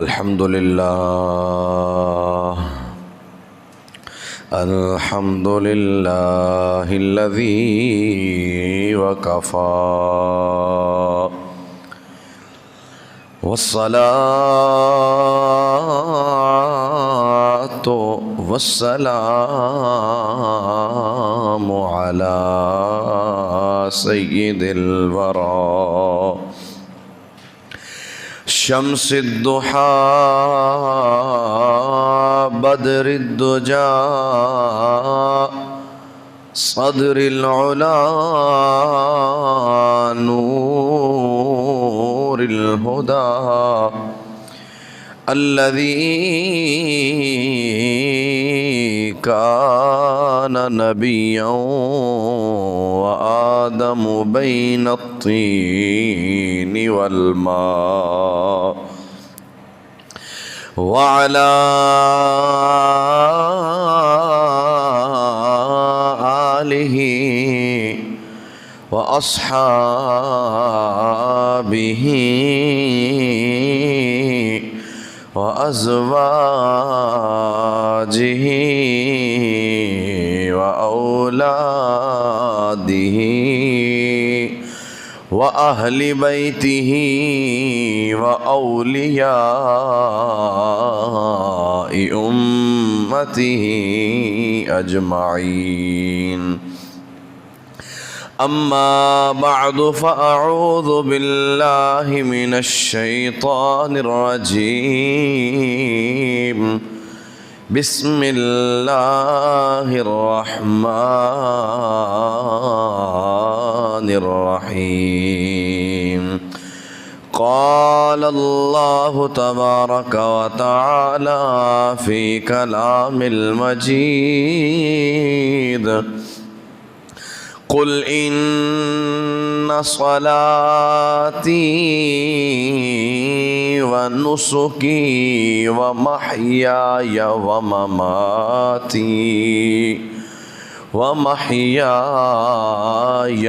الحمد لله الذي وكفى والصلاة والسلام على سيد الورى شمس الضحى بدر الدجى صدر العلا نور الهدى الذي كان نبيا وآدم بين الطين والماء وعلى آله وأصحابه وأزواجه وأولاده وأهل بيته وأولياء أمته أجمعين. أما بعد فأعوذ بالله من الشيطان الرجيم. بسم الله الرحمن الرحيم. قال الله تبارك وتعالى في كلام المجيد: قل إن صلاتي ونسكي ومحياي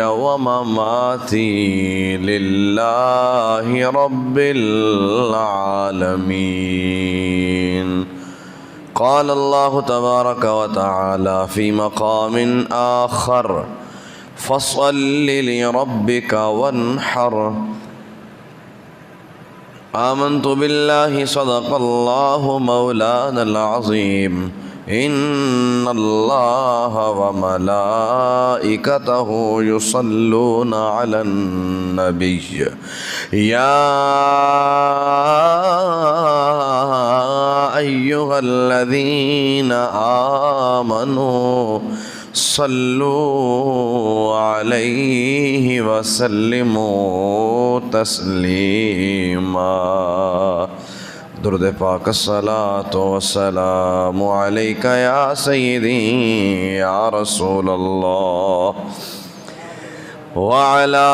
ومماتي لله رب العالمين. قال الله تبارك وتعالى في مقام آخر: فصل لربك وانحر. آمنت بالله صدق الله مولانا العظيم. إن الله وملائكته يصلون على النبي يا أيها الذين آمنوا صلوا عليه وسلموا تسليما. درود پاک الصلاة والسلام عليك يا سيدي يا رسول الله وعلى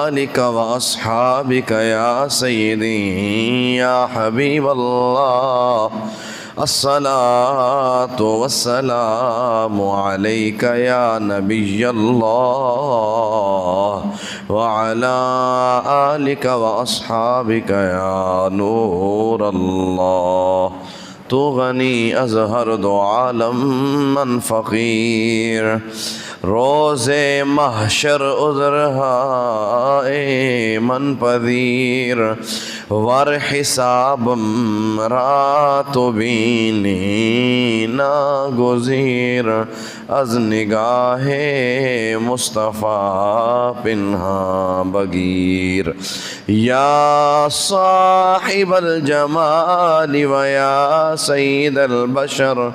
آلك وأصحابك يا سيدي يا حبيب الله. الصلاة والسلام عليك يا نبي الله وعلى آلك وأصحابك يا نور الله. تو غنی از هر دو عالم من فقیر، روز محشر عذرهای من پذیر، ور حسابم را تو بینی ناگزیر، از نگاه مصطفی پنهان بگیر. یا صاحب الجمال و یا سید البشر،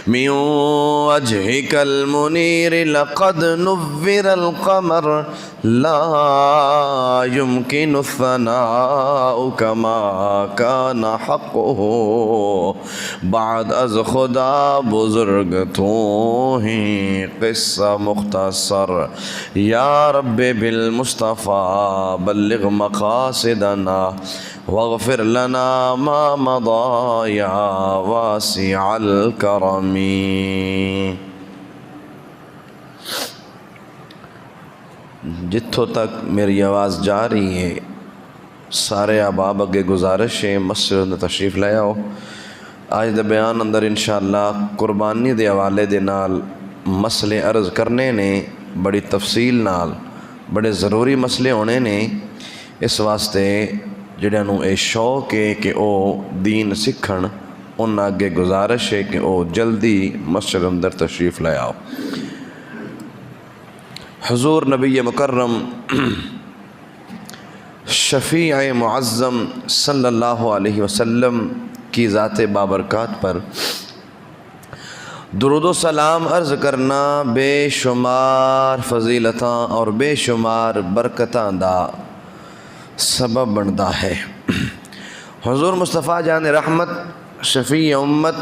من وجهك المنير لقد نور القمر، لا يمكن الثناء كما كان حقه، بعد از خدا بزرگ تو ہی قصہ مختصر. یا رب بالمصطفى بلغ مقاصدنا واغفر لنا ما مضى يا واسع الكرم. جتھوں تک میری آواز جا رہی ہے سارے احباب اگے گزارش ہے مسجد میں تشریف لے آؤ۔ آج دے بیان اندر انشاءاللہ قربانی دے حوالے دے نال مسئلے عرض کرنے نے بڑی تفصیل نال بڑے ضروری مسئلے ہونے نے، اس واسطے جڑیاں نوں اے شوق ہے کہ او دین سکھن انہاں اگے گزارش ہے کہ او جلدی مسجد اندر تشریف لے آؤ۔ حضور نبی مکرم شفیع معظم صلی اللہ علیہ وسلم کی ذات بابرکات پر درود و سلام عرض کرنا بے شمار فضیلتاں اور بے شمار برکتاں دا سبب بنتا ہے۔ حضور مصطفیٰ جان رحمت شفیع امت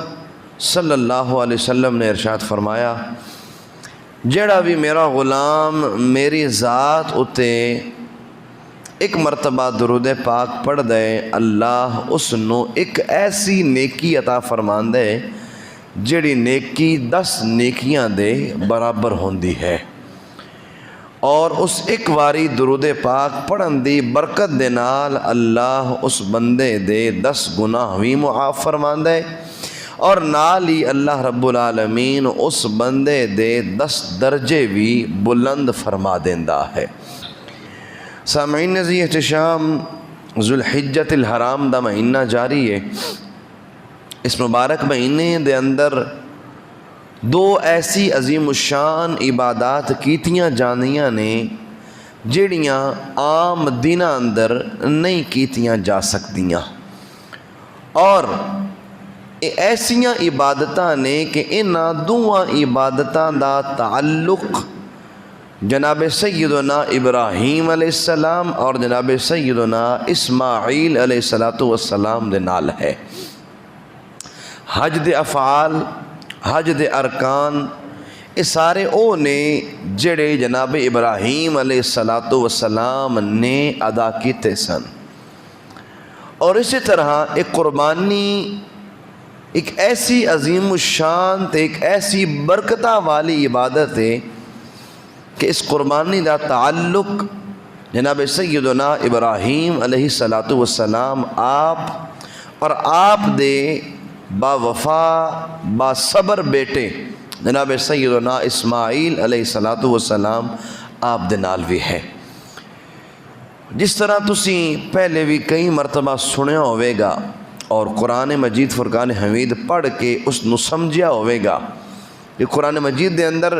صلی اللہ علیہ وسلم نے ارشاد فرمایا، جڑا بھی میرا غلام میری ذات اتے ایک مرتبہ درود پاک پڑھ دے، اللہ اس نو ایک ایسی نیکی عطا فرمان دے جڑی نیکی 10 نیکیاں دے برابر ہوندی ہے، اور اس ایک واری درود پاک پڑھن دی برکت دے نال اللہ اس بندے دے 10 گناہ بھی معاف فرمان دے، اور نال ہی اللہ رب العالمین اس بندے دے 10 درجے بھی بلند فرما دیندا ہے۔ سامعین نزی احتشام، ذوالحجۃ الحرام دا مہینہ جاری ہے۔ اس مبارک مہینے دے اندر 2 ایسی عظیم الشان عبادات کیتیاں جانیاں نے جڑیاں عام دناں اندر نہیں کیتیاں جا سکدیاں، اور ایسیاں عبادتاں نے کہ انہاں دوہاں عبادتاں دا تعلق جناب سیدنا ابراہیم علیہ السلام اور جناب سیدنا اسماعیل علیہ السلام دے نال ہے۔ حج دے افعال، حج دے ارکان، یہ سارے او نے جڑے جناب ابراہیم علیہ السلام نے ادا کیتے سن، اور اسی طرح ایک قربانی ایک ایسی عظیم الشان تے ایک ایسی برکتہ والی عبادت ہے کہ اس قربانی دا تعلق جناب سیدنا ابراہیم علیہ السلام آپ اور آپ دے با وفا با صبر بیٹے جناب سیدنا اسماعیل علیہ السلام آپ دے نال بھی ہے۔ جس طرح تسی پہلے بھی کئی مرتبہ سنیا ہوئے گا اور قرآن مجید فرقان حمید پڑھ کے اس نو سمجھیا ہوئے گا کہ قرآن مجید دے اندر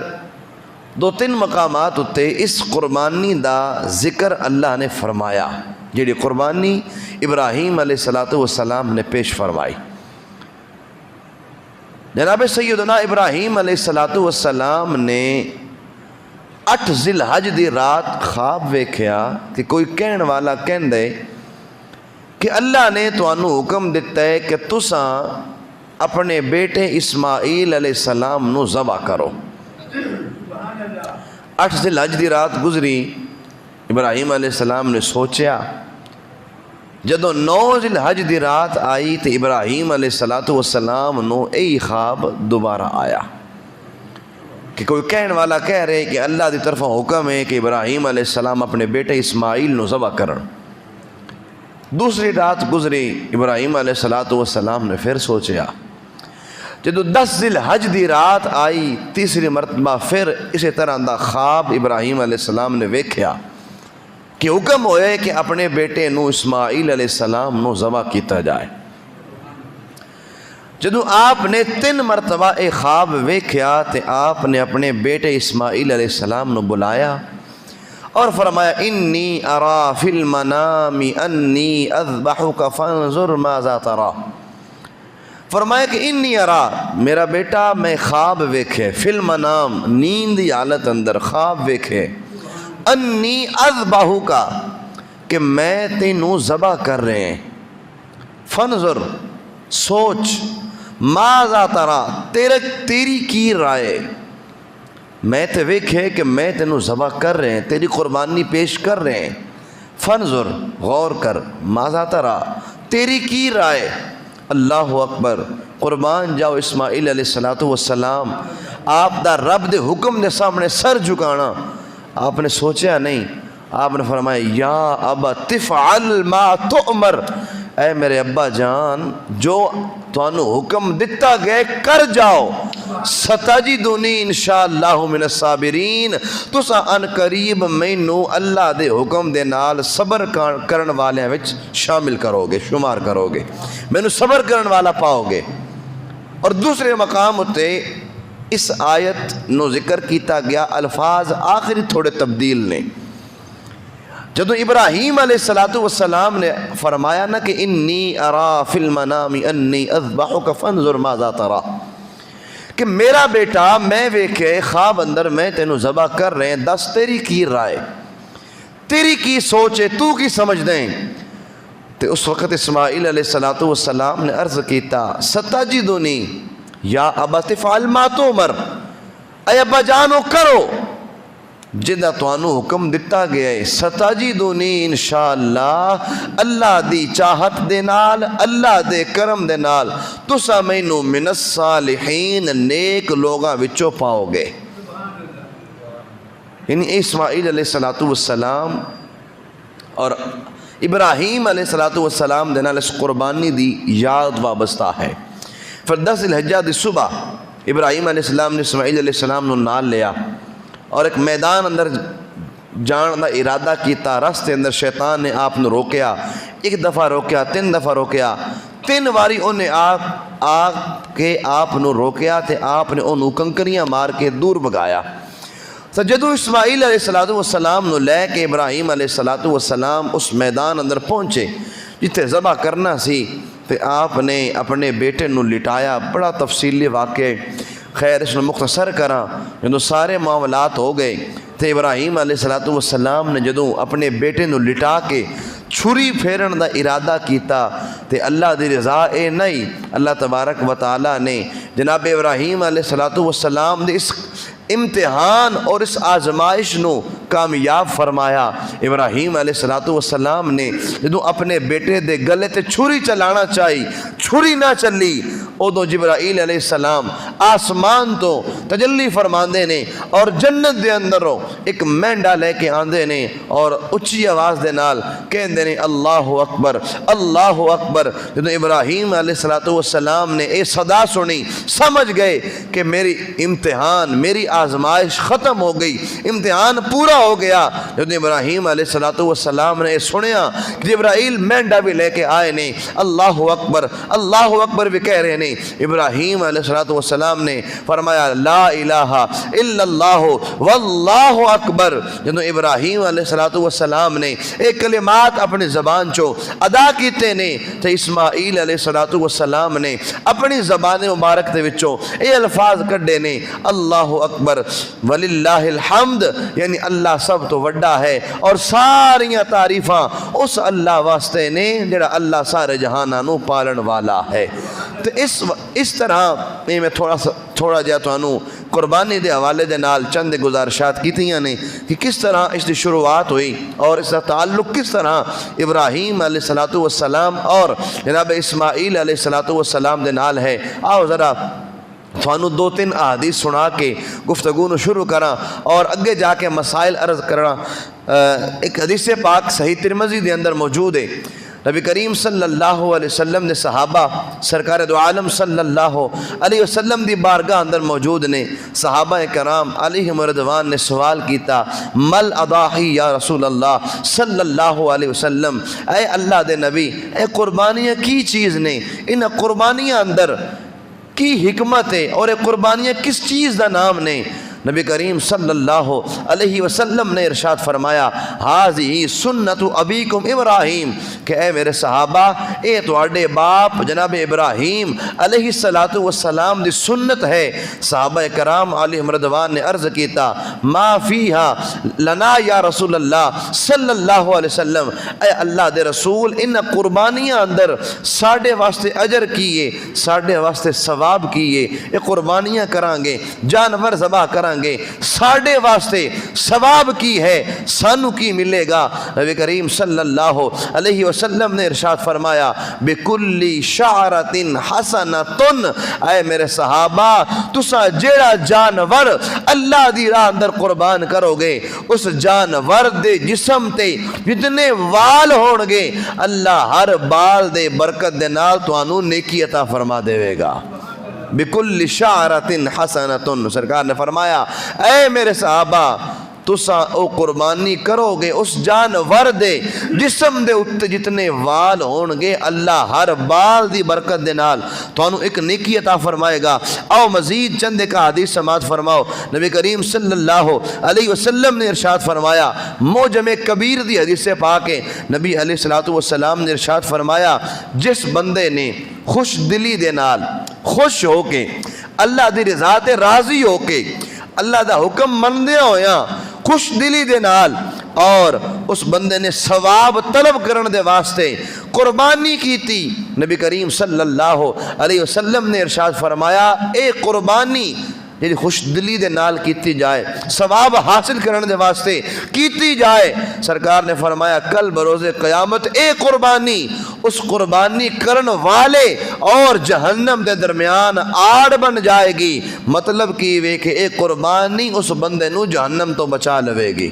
2-3 مقامات اتے اس قربانی دا ذکر اللہ نے فرمایا، جیڑی قربانی ابراہیم علیہ السلام نے پیش فرمائی۔ جناب سیدنا ابراہیم علیہ السلام نے 8 ذی الحج دی رات خواب ویکھیا کہ کوئی کہن والا کہن دے کہ اللہ نے تانوں حکم دیتا ہے کہ تساں اپنے بیٹے اسماعیل علیہ السلام نو ذبح کرو۔ 8 ذی الحج دی رات گزری، ابراہیم علیہ السلام نے سوچیا، جدو 9 ذی الحج دی رات آئی تو ابراہیم علیہ السلام نو ای خواب دوبارہ آیا کہ کوئی کہن والا کہہ رہے کہ اللہ دی طرف حکم ہے کہ ابراہیم علیہ السلام اپنے بیٹے اسماعیل نو ذبح کرن۔ دوسری رات گزری، ابراہیم علیہ السلام نے پھر سوچیا، جدو 10 ذی الحج دی رات آئی تیسری مرتبہ پھر اسی طرح دا خواب ابراہیم علیہ السلام نے ویکھیا کہ حکم ہوئے کہ اپنے بیٹے نو اسماعیل علیہ السلام نو ذبح کیتا جائے۔ جدو آپ نے 3 مرتبہ ایک خواب ویکھیا تے آپ نے اپنے بیٹے اسماعیل علیہ السلام نو بلایا اور فرمایا، انی ارا فی المنام انی اذبحک فانظر ماذا ترا۔ فرمایا کہ انی ارا، میرا بیٹا میں خواب ویکھے، فی المنام نیند دی حالت اندر خواب ویکھے، انی اذبحک کہ میں تینوں ذبح کر رہے ہیں، فانظر سوچ، ماذا ترا تیری کی رائے، میں تے ویکھے کہ میں تینوں ذبح کر رہے ہیں، تیری قربانی پیش کر رہے ہیں، فانظر غور کر، ماذا ترا تیری کی رائے۔ اللہ اکبر، قربان جاؤ اسماعیل علیہ السلام، آپ دا رب دے حکم دے سامنے سر جھکانا، آپ نے سوچا نہیں، آپ نے فرمایا یا ابا تفعل ما تؤمر، اے میرے ابا جان جو تانوں حکم دتا گئے کر جاؤ، ستجدنی انشاءاللہ من الصابرین، تسا ان قریب مینوں اللہ دے حکم دے نال صبر کرن والے وچ شامل کرو گے، شمار کرو گے، مینوں صبر کرن والا پاؤ گے۔ اور دوسرے مقام اتے اس آیت نو ذکر کیتا گیا، الفاظ آخری تھوڑے تبدیل نے۔ جدو ابراہیم علیہ السلام نے فرمایا نا کہ انی ارا فی المنام انی اذبحک فانظر ماذا ترا، کہ میرا بیٹا میں ویکھے خواب اندر میں تینوں ذبح کر رہے ہیں، دس تیری کی رائے، تیری کی سوچ ہے، تو کی سمجھ دیں۔ تو اس وقت اسماعیل علیہ السلام نے عرض کیتا ستجدنی یا ابا تفعل ما تؤمر، اے ابا جانو کرو جدہ توانو حکم دتا گیا ہے، ستجدنی انشاءاللہ، اللہ دی چاہت دے نال، اللہ دے کرم دے نال تسا مینوں من الصالحین، نیک لوگاں وچوں پاؤ گے۔ یعنی اسماعیل علیہ السلام اور ابراہیم علیہ السلام دے نال اس قربانی دی یاد وابستہ ہے۔ پھر 10 ذی الحجہ دی صبح ابراہیم علیہ السلام نے اسماعیل علیہ السلام نو نال لیا اور ایک میدان اندر جان دا ارادہ کیتا۔ راستے اندر شیطان نے آپ نے روکیا، ایک دفعہ روکیا، 3 دفعہ روکیا، 3 واری انہیں آ کے آپ نے روکیا تے آپ نے انہوں کنکریاں مار کے دور بگایا۔ تو جدو اسماعیل علیہ السلام نو لے کے ابراہیم علیہ السلام اس میدان اندر پہنچے جتے ذبح کرنا سی، تو آپ نے اپنے بیٹے نو لٹایا۔ بڑا تفصیلی واقعہ، خیر اس نے مختصر کرا۔ جدو سارے معاملات ہو گئے تو ابراہیم علیہ السلام نے جدو اپنے بیٹے نو لٹا کے چھری پھیرن دا ارادہ کیتا تے اللہ دی رضا اے نہیں، اللہ تبارک و تعالیٰ نے جناب ابراہیم علیہ السلام دے اس امتحان اور اس آزمائش نو کامیاب فرمایا۔ ابراہیم علیہ السلام نے جدو اپنے بیٹے دے گلے تے چھری چلانا چاہی، چھری نہ چلی، ادو جبرائیل علیہ السلام آسمان تو تجلی فرماندے نے اور جنت دے اندروں ایک مینڈا لے کے آندے نے اور اچھی آواز دے نال کہندے نے اللہ اکبر اللہ اکبر۔ جدو ابراہیم علیہ السلام نے اے صدا سنی، سمجھ گئے کہ میری امتحان، میری آزمائش ختم ہو گئی، امتحان پورا ہو گیا۔ جدو ابراہیم علیہ السلام نے سنیا کہ جبرائیل مینڈا بھی لے کے آئے نے، اللہ اکبر بھی کہہ رہے نے، ابراہیم علیہ السلام نے فرمایا لا الہ الا اللہ واللہ اکبر۔ جدو ابراہیم علیہ السلام نے ایک کلمات اپنی زبان چو ادا کیتے نے تو اسماعیل علیہ السلام نے اپنی زبان مبارک دے وچوں اے الفاظ کڈے نے، اللہ اکبر وللہ الحمد، یعنی اللہ سب تو وڈا ہے اور ساریاں تعریفاں اس اللہ واسطے نے جڑا اللہ سارے جہاناں نو پالن والا ہے۔ تو اس طرح میں تھوڑا جہا تانوں قربانی دے حوالے دے نال چند گزارشات کیتیاں نے کہ کس طرح اس دی شروعات ہوئی اور اس کا تعلق کس طرح ابراہیم علیہ السلام اور جناب اسماعیل علیہ السلام دے نال ہے۔ آؤ ذرا تھانوں 2-3 احادیث سنا کے گفتگو نو شروع کرا اور اگے جا کے مسائل عرض کرنا۔ ایک حدیث پاک صحیح ترمذی دے اندر موجود ہے، نبی کریم صلی اللہ علیہ وسلم نے صحابہ سرکار دو عالم صلی اللہ علیہ وسلم دی بارگاہ اندر موجود نے، صحابہ کرام علیہم رضوان نے سوال کیتا مل اضاحی یا رسول اللہ صلی اللہ علیہ وسلم، اے اللہ دے نبی اے قربانیاں کی چیز نے، ان قربانیاں اندر کی حکمت ہے اور قربانیاں کس چیز دا نام نے؟ نبی کریم صلی اللہ علیہ وسلم نے ارشاد فرمایا حاذی سنت ابیکم ابراہیم، کہ اے میرے صحابہ اے تواڈے باپ جناب ابراہیم علیہ السلام دی سنت ہے۔ صحابہ کرام علیہم رضوان نے عرض کیتا ما فیہا لنا یا رسول اللہ صلی اللہ علیہ وسلم، اے اللہ دے رسول ان قربانیاں اندر ساڈے واسطے اجر کیے، ساڈے واسطے ثواب کیے، اے قربانیاں کران گے، جانور ذبح کران گے ساڈے واسطے ثواب کی ہے، سانو کی ملے گا؟ نبی کریم صلی اللہ علیہ وسلم نے ارشاد فرمایا بِكُلِّ شَعْرَةٍ حَسَنَةٌ، اے میرے صحابہ تسا جیڑا جانور اللہ دی راہ اندر قربان کرو گے اس جانور دے جسم تے جتنے وال ہون گے اللہ ہر بال دے برکت دے نال توانوں نیکی عطا فرما دے گا۔ بِكُلِّ شَعْرَةٍ حَسَنَةٌ، سرکار نے فرمایا اے میرے صحابہ تسا او قربانی کرو گے اس جانور دے جسم دے اتے جتنے وال ہون گے اللہ ہر بال دی برکت دے نال توانوں ایک نیکی عطا فرمائے گا۔ او مزید چند ایک حدیث سماعت فرماؤ، نبی کریم صلی اللہ علیہ وسلم نے ارشاد فرمایا، موجم کبیر دی حدیث سے پاکے نبی علیہ السلام نے ارشاد فرمایا جس بندے نے خوش دلی دے نال خوش ہو کے اللہ دی رضا تے راضی ہو کے اللہ دا حکم مندے ہویا خوش دلی دے نال اور اس بندے نے ثواب طلب کرن دے واسطے قربانی کی تھی، نبی کریم صلی اللہ علیہ وسلم نے ارشاد فرمایا اے قربانی جی خوش دلی دے نال کیتی جائے ثواب حاصل کرنے دے واسطے کیتی جائے، سرکار نے فرمایا کل بروز قیامت اے قربانی اس قربانی کرن والے اور جہنم دے درمیان آڑ بن جائے گی۔ مطلب کی وے کہ اے قربانی اس بندے نو جہنم تو بچا لوے گی،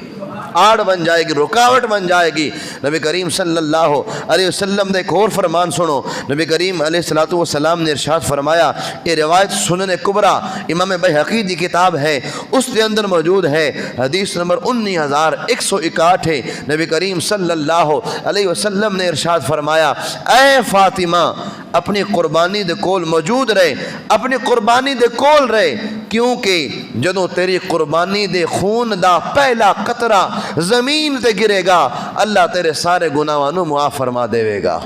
آڑ بن جائے گی، رکاوٹ بن جائے گی۔ نبی کریم صلی اللہ علیہ وسلم نے ایک اور فرمان سنو، نبی کریم علیہ السلام نے ارشاد فرمایا، یہ روایت سنن کبریٰ امام بیہقی دی کتاب ہے اس کے اندر موجود ہے، حدیث نمبر 19161 ہے۔ نبی کریم صلی اللہ علیہ وسلم نے ارشاد فرمایا اے فاطمہ اپنی قربانی دے کول موجود رہے، اپنی قربانی دے کول رہے، کیونکہ جدوں تیری قربانی دے خون دا پہلا قطرہ زمین تے گرے گا اللہ تیرے سارے گناہاں نو معاف فرما دے گا،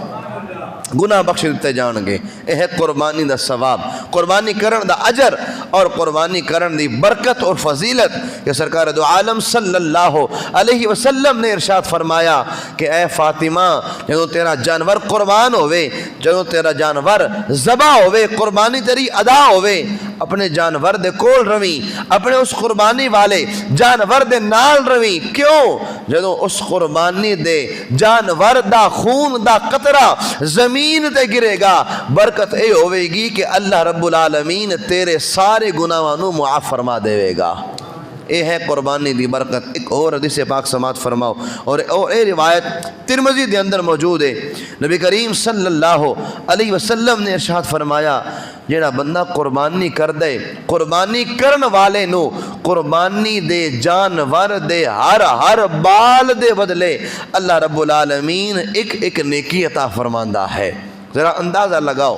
گناہ بخش دیتے جان گے۔ یہ ہے قربانی دا ثواب، قربانی کرن دا اجر اور قربانی کرن دی برکت اور فضیلت کہ سرکار دو عالم صلی اللہ علیہ وسلم نے ارشاد فرمایا کہ اے فاطمہ جدوں تیرا جانور قربان ہوئے، جدوں تیرا جانور ذبح ہوئے، قربانی تیری ادا ہوئے، اپنے جانور دے کول رویں، اپنے اس قربانی والے جانور دے نال رویں، کیوں؟ جدوں اس قربانی دے جانور دا خون دا قطرہ زمین تے گرے گا برکت اے ہوئے گی کہ اللہ رب العالمین تیرے سارے گناہاں نو معاف فرما دے گا۔ اے ہے قربانی دی برکت۔ ایک اور حدیث پاک سماعت فرماؤ، اور اے روایت ترمذی دے اندر موجود ہے، نبی کریم صلی اللہ علیہ وسلم نے ارشاد فرمایا جیڑا بندہ قربانی کر دے، قربانی کرن والے نو قربانی دے جانور دے ہر بال دے بدلے اللہ رب العالمین ایک نیکی عطا فرماندا ہے۔ ذرا اندازہ لگاؤ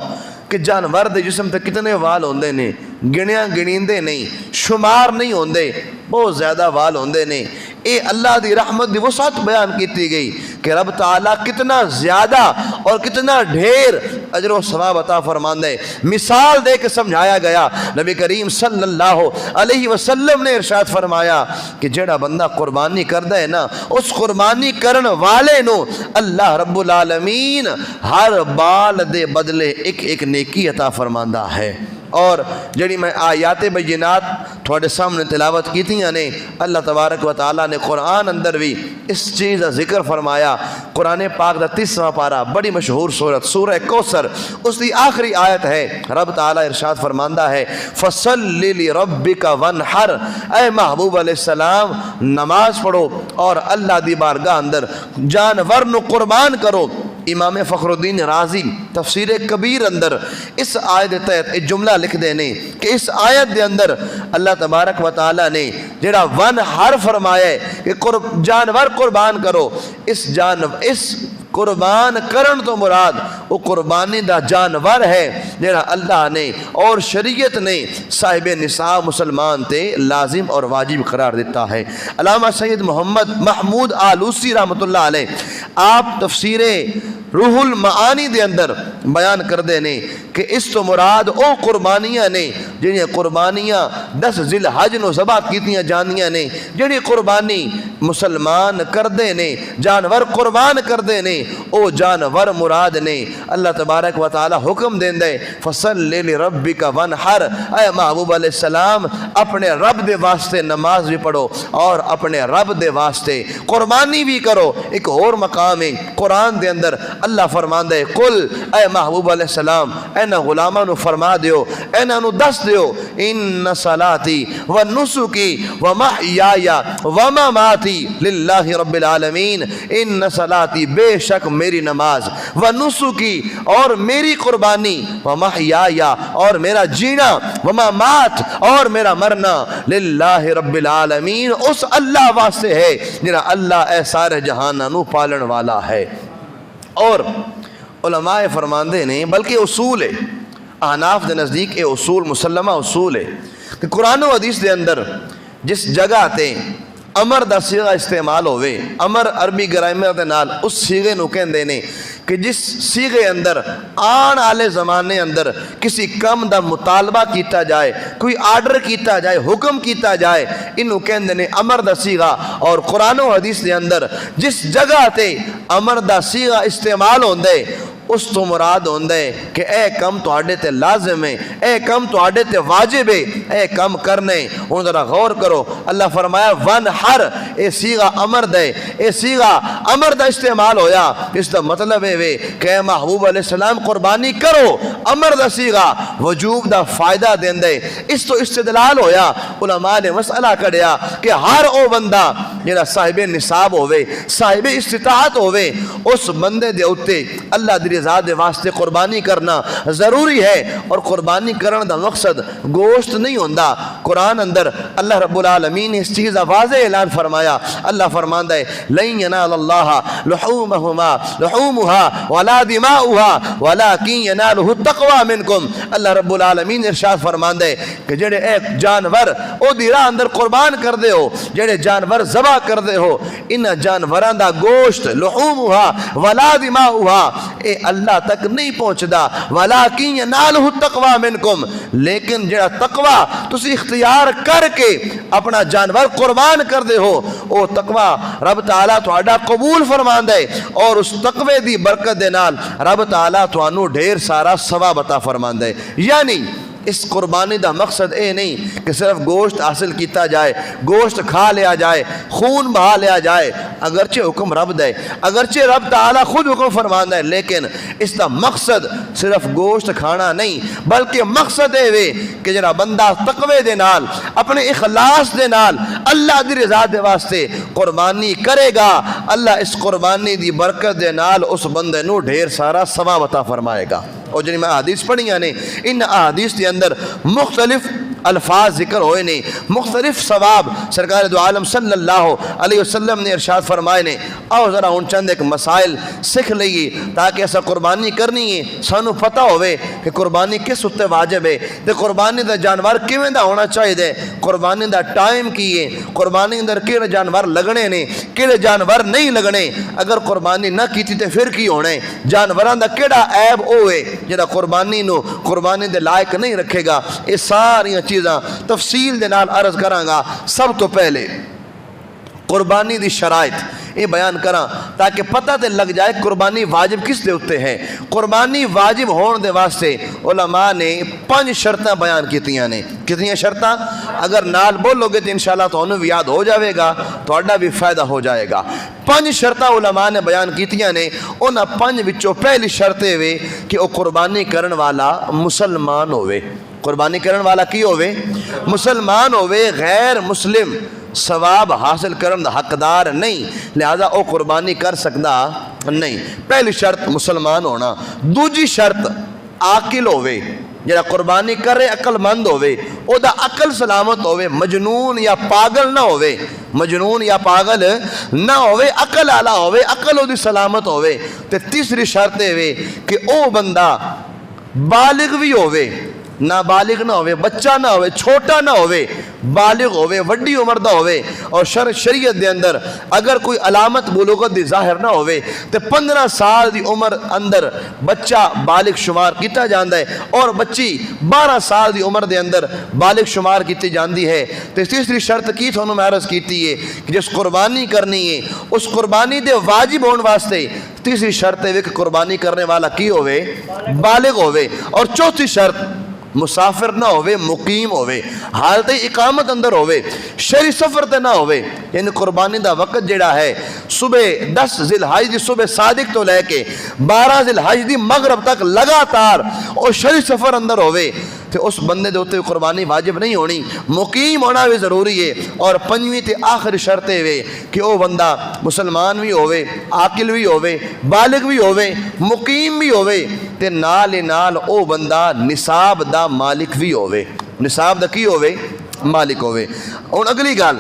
کہ جانور دے جسم تے کتنے وال ہوندے نے، گنیاں گنیندے نہیں، شمار نہیں ہوندے، بہت زیادہ وال ہوندے نے۔ اے اللہ دی رحمت دی وسعت بیان کیتی گئی کہ رب تعالیٰ کتنا زیادہ اور کتنا ڈھیر اجر و ثواب عطا فرماندے۔ مثال دے کے سمجھایا گیا، نبی کریم صلی اللہ علیہ وسلم نے ارشاد فرمایا کہ جڑا بندہ قربانی کردہ ہے نا اس قربانی کرن والے نو اللہ رب العالمین ہر بال دے بدلے ایک نیکی عطا فرماندہ ہے۔ اور جڑی میں آیات بینات تھوڑے سامنے تلاوت کی تھیں نے، اللہ تبارک و تعالیٰ نے قرآن اندر بھی اس چیز کا ذکر فرمایا۔ قرآن پاک دا 30واں پارہ بڑی مشہور سورت سورہ کوثر، اس دی آخری آیت ہے، رب تعالیٰ ارشاد فرماندہ ہے فَصَلِّ لِرَبِّكَ وَانْحَرْ، اے محبوب علیہ السلام نماز پڑھو اور اللہ دی بارگاہ اندر جانور نو قربان کرو۔ امام فخر الدین رازی تفسیر کبیر اندر اس آیت تحت ایک جملہ لکھ دینے کہ اس آیت دے اندر اللہ تبارک و تعالیٰ نے جڑا وَانْحَرْ فرمایا ہے کہ جانور قربان کرو، اس قربان کرن تو مراد وہ قربانی دا جانور ہے جڑا اللہ نے اور شریعت نے صاحب نصاب مسلمان تے لازم اور واجب قرار دیتا ہے۔ علامہ سید محمد محمود آلوسی رحمۃ اللہ علیہ آپ تفسیر روح المعانی دے اندر بیان کر دینے کہ اس تو مراد او قربانیاں نے جنہیں قربانیاں 10 ذی الحج نو ذبح کیتیاں جانیاں نے، جنہیں قربانی مسلمان کر دینے جانور قربان کر دینے او جانور مراد نے اللہ تبارک و تعالی حکم دیندے فصلی لربک وانحر، اے محبوب علیہ السلام اپنے رب دے واسطے نماز بھی پڑھو اور اپنے رب دے واسطے قربانی بھی کرو۔ ایک اور مقام ہے قرآن دے اندر اللہ فرماندا ہے قل، اے محبوب علیہ السلام اینا غلاماں نو فرما دیو، اینا نو دس دیو ان صلاتی و نسکی و محیای و مماتی للہ رب العالمین، ان صلاتی بے شک میری نماز، و نسکی اور میری قربانی، و محیای اور میرا جینا، و ممات اور میرا مرنا، للہ رب العالمین اس اللہ واسطے ہے جنہا اللہ اے سارے جہانہ نو پالن والا ہے۔ اور علماء فرماندے نے بلکہ اصول ہے، احناف دے نزدیک اے اصول مسلمہ اصول ہے کہ قرآن و حدیث دے اندر جس جگہ تے امر دا صیغہ استعمال ہوئے، امر عربی گرامر دے نال اس صیغے نو کہندے نے کہ جس صیغے اندر آن آلے زمانے اندر کسی کم دا مطالبہ کیتا جائے، کوئی آرڈر کیتا جائے، حکم کیتا جائے، انہوں کہندے نے امر دا صیغہ۔ اور قرآن و حدیث دے اندر جس جگہ تے امر دا صیغہ استعمال ہوندے اس تو مراد ہوندے کہ اے کم تو آڈے تے لازم ہے، اے کم تو آڈے تے واجب ہے، اے کم کرنے۔ انہوں ذرا غور کرو، اللہ فرمایا وانحر، اے صیغہ امر دے، اے صیغہ امر دا استعمال ہویا، اس دا مطلب ہے کہ اے محبوب علیہ السلام قربانی کرو، امر دا صیغہ وجوب دا فائدہ دین دے۔ اس تو استدلال ہویا، علماء نے مسئلہ کڑیا کہ ہر او بندہ جنہا صاحب نصاب ہوئے، صاحب استطاعت ہوئے، اس بندے دے اتے اللہ دی رضا دے واسطے قربانی کرنا ضروری ہے۔ اور قربانی کرن دا مقصد گوشت نہیں ہوندا۔ قرآن اندر اللہ رب العالمین نے اس چیز واضح اعلان فرمایا، اللہ فرماندا ہے لن ینال اللہ لحومها ولا دماؤها ولكن يناله التقوى منکم۔ اللہ رب العالمین ارشاد فرماندا ہے کہ جڑے ایک جانور او دی راہ اندر قربان کر دے ہو، جڑے جانور ذبح کر دے ہو، ان جانوراں دا گوشت لحومها ولا دماؤها اے اللہ تک نہیں پہنچدا، ولیکن ینالہ التقوی منکم، لیکن جڑا تقوی تسی اختیار کر کے اپنا جانور قربان کر دے ہو، او تقوی رب تعالیٰ تہاڈا قبول فرماندا ہے، اور اس تقوی دی برکت دے نال رب تعالیٰ تانوں ڈھیر سارا ثواب عطا فرماندا ہے۔ یعنی اس قربانی دا مقصد اے نہیں کہ صرف گوشت حاصل کیتا جائے، گوشت کھا لیا جائے، خون بہا لیا جائے، اگرچہ حکم رب دے، اگرچہ رب تعالیٰ خود حکم فرماندا ہے، لیکن اس دا مقصد صرف گوشت کھانا نہیں، بلکہ مقصد اے کہ جڑا بندہ تقوی دے نال اپنے اخلاص دے نال اللہ دی رضا دے واسطے قربانی کرے گا، اللہ اس قربانی دی برکت دے نال اس بندے نو ڈھیر سارا ثواب عطا فرمائے گا۔ اور جنہیں میں احادیث پڑھیاں نے، ان احادیث کے اندر مختلف الفاظ ذکر ہوئے نے، مختلف ثواب سرکار دو عالم صلی اللہ علیہ وسلم نے ارشاد فرمائے نے۔ آؤ ذرا ان چند ایک مسائل سکھ لئیے تاکہ ایسا قربانی کرنی ہے سانو پتہ ہوئے کہ قربانی کس اتے واجب ہے، تے قربانی دا جانور کیویں دا ہونا چاہیے دے، قربانی دا ٹائم کی ہے، قربانی اندر کیڑے جانور لگنے نے، کیڑے جانور نہیں لگنے، اگر قربانی نہ کیتی تے پھر کی ہونے، جانوراں دا کیڑا عیب ہوئے جڑا قربانی نو قربانی دے لائق نہیں رکھے گا۔ یہ ساری چیزاں تفصیل دے نال عرض کراں گا۔ سب تو پہلے قربانی دی شرائط یہ بیان کراں تاکہ پتہ تے لگ جائے قربانی واجب کس دے اتے ہیں۔ قربانی واجب ہون دے واسطے علماء نے 5 شرطاں بیان کیتیاں نے۔ کتنی شرطاں؟ اگر نال بولو گے تو انشاءاللہ تو انہوں بھی یاد ہو جاوے گا، تو اڈا بھی فائدہ ہو جائے گا۔ 5 شرطاں علماء نے بیان کیتیاں نے، انہاں 5 وچوں پہلی شرط ہوئے کہ وہ قربانی کرن والا مسلمان ہوئے۔ قربانی کرن والا کی ہوئے؟ مسلمان ہوئے، غیر مسلم ثواب حاصل کرن دا حقدار نہیں، لہذا او قربانی کر سکتا نہیں۔ پہلی شرط مسلمان ہونا۔ دوجی شرط عاقل ہوئے، جڑا قربانی کرے عقل مند ہوئے، او دا عقل سلامت ہوئے، مجنون یا پاگل نہ ہوئے، مجنون یا پاگل نہ ہوئے، عقل آلہ ہوئے، عقل او دی سلامت ہوئے۔ تے تیسری شرط ہوئے کہ او بندہ بالغ بھی ہوئے، نابالغ نہ ہوئے، بچہ نہ ہوئے، چھوٹا نہ ہوئے، بالغ ہوئے، وڈی عمر دا ہوئے، اور شریعت دے اندر اگر کوئی علامت بلوغت دی ظاہر نہ ہوئے تو 15 سال دی عمر اندر بچہ بالغ شمار کیتا جاندہ ہے، اور بچی 12 سال دی عمر دے اندر بالغ شمار کیتی جاندی ہے۔ تو تیسری شرط کی تھانوں میں عرض کیتی ہے کہ جس قربانی کرنی ہے اس قربانی دے واجب ہون واسطے تیسری شرط ہے کہ قربانی کرنے والا کی ہوئے، بالغ ہوئے، اور چوتھی شرط مسافر نہ ہوئے، مقیم ہوئے، حالت اقامت اندر ہوئے، شہری سفر تے نہ ہوئے۔ یعنی قربانی دا وقت جڑا ہے صبح 10 ذی الحج دی صبح صادق تو لے کے 12 ذی الحج دی مغرب تک لگاتار اور شہری سفر اندر ہوئے تو اس بندے دے ہوتے قربانی واجب نہیں ہونی، مقیم ہونا بھی ضروری ہے۔ اور پنجویں تے آخری شرط ہے کہ وہ بندہ مسلمان بھی ہوئے، عاقل بھی ہوئے، بالغ بھی ہوئے، مقیم بھی ہوئے، تے نال نال او بندہ نصاب دا مالک بھی ہوئے، نصاب دا کی ہوئے، مالک ہوئے۔ اور اگلی گل